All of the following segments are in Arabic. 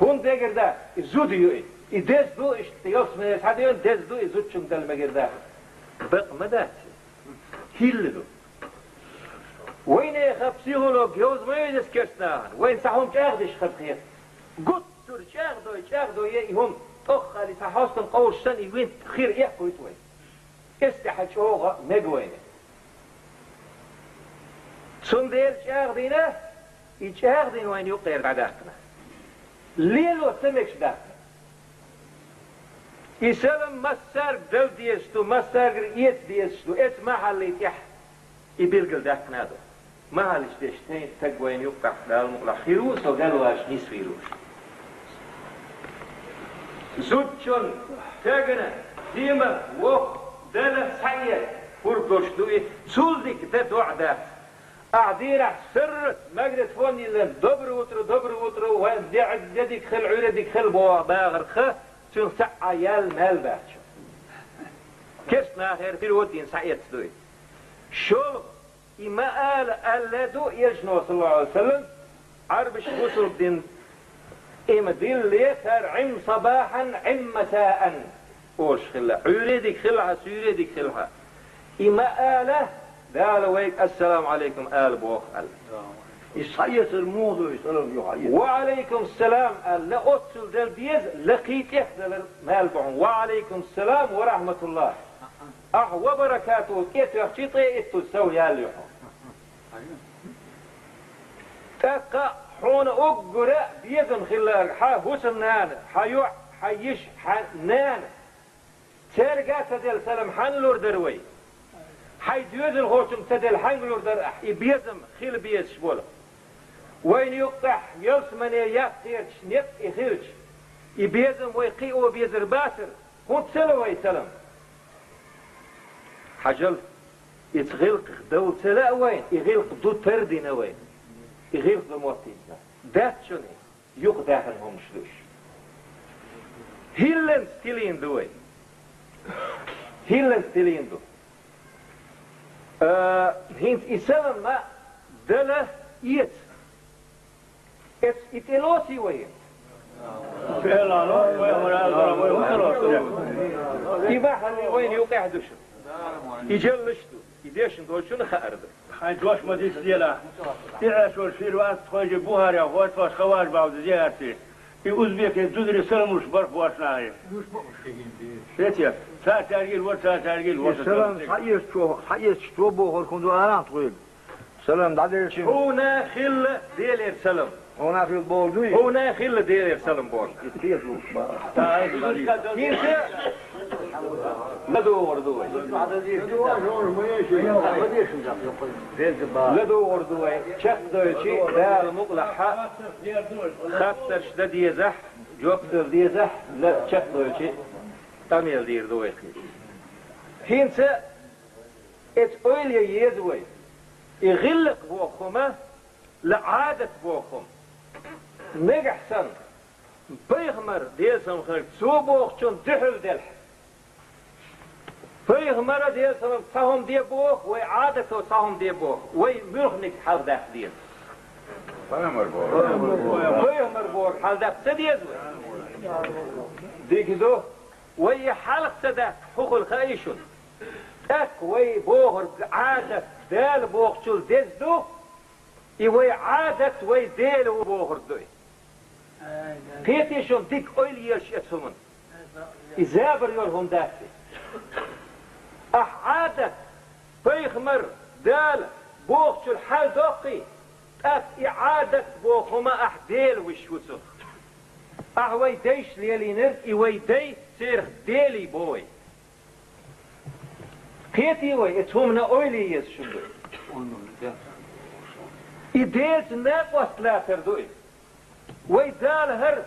هون دقيقة زوديو إدز دو إشتياس من الحديون دز دو إزود شن دل مقدار بق مدات هيلو وين يخاف بسيولوج يوز ما يدس كرسنا وين صحهم كأخدش خبخير قط تور شاغدو يهم أخ اللي صحاستن قوش سني وين خير يحكوا يتوين استحج أوغا مقوين سنديل شاغدينا يشاغدين وين يقير عداقنا ليل وسمكش داقنا يسلم مسار دل ديستو مسار إيت ديستو إت محل يتيح يبيلقل داقنا دو محل يشتين تقوين يقع دال خيروس وقالوا هاش نيس فيروس زوجون تاقنا ديما وق دل سعية فردوش دوئي سولدك تدوع دات أعدير سرت مقدت فوني لن دبر وطر وين ديك خل عيردك خل باغر خ تون سعى يال مال باتشو كسنا خير في الودين سعيت دوي شو إما قال ألدو يجنو صلى الله عليه وسلم عربش غسل الدين إما دين ليتر عم صباحا عم مساء وش خلا عيردك خلها سيردك خلها إما قاله قال ويك السلام عليكم آل بوخ قال يصيص الموضوع يسلم يحيي وعليكم السلام قال لا أتصل دل بيز لقيت يحدى مال بعون وعليكم السلام ورحمة الله وبركاته كيف يخشي طيئت تسوي هاليحو تقع حون أقرأ بيزن خلال حسنان حيش حنان ترقى تدل سلام حنلور دروي حيث يوز الغوشم تدل حنلور در بيزم خيل بيز شبوله وين يقطع يلسمن يفتيرش نيت يخيرش يبيزم ويقيئو بيزر باسر هون تسلو يسلم حجل يتغلق دو تلا وين يغلق دو تردين وين يغلق دو موتين دات شوني يق داخلهم شلوش هيلن ستيلين دوي هيلن ستيلين دو هينت يسلم ما دله يت اتلوسي وين يباح اللي وين يوقع دشن يجلشتو يديشن دولشن خارد حيث واش ما ديش ديلا يعيش والشير وقت تخرج بوهاريا وقت واش خواج بعض زيارتي يوزبيك يزودري سلم وش برف واش ناعي شتيا ساتارجيل وساتارجيل سلام حيث شو بوهر كندو أنا طويل سلام دادير شنو هنا خل ديلير سلم هنا في البوردوي هنا خل ديلير سلم بول لدور دوي لدور دوي شخ دوي شيء دال مقلحة خاطر شدد يزح جوكتر ديزح لا شخ دوي شيء تاميل دير دوي هينسا ات اويل يدوي يغلق بوخمه لعادة بوخم مجحسن بيغمر ديسم خلق سو بوخ شون دحل دلح بيغمر ديسم صهم دي بوخ وعادته صهم دي بوخ ويمرغنك حال داخ ديس بيغمر بوخ حال داخ سديز ديك دو وي حلق سداخ حق الخايشون اك وي بوغر عادة دال بوغ شول دزدو وي عادة وي دال بوغر دوي قيتيشون ديك اويل يرش اتهمن ازابر يورهم داكي عادة بيخمر دال بوغ شول حال دوقي اك اعادة بوغهما ديل وشوسو وي ديش ليلي نرد وي دي سير ديلي بوي قيتي وي اتهمنا اويلي يسشندو إديت ناقوس لا تردوي ويدال هر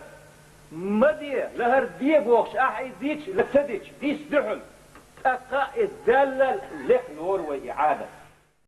مدية لهر دي بوخش إديتش لسديتش ديس دحل أقا إدلل لح نور وإعادة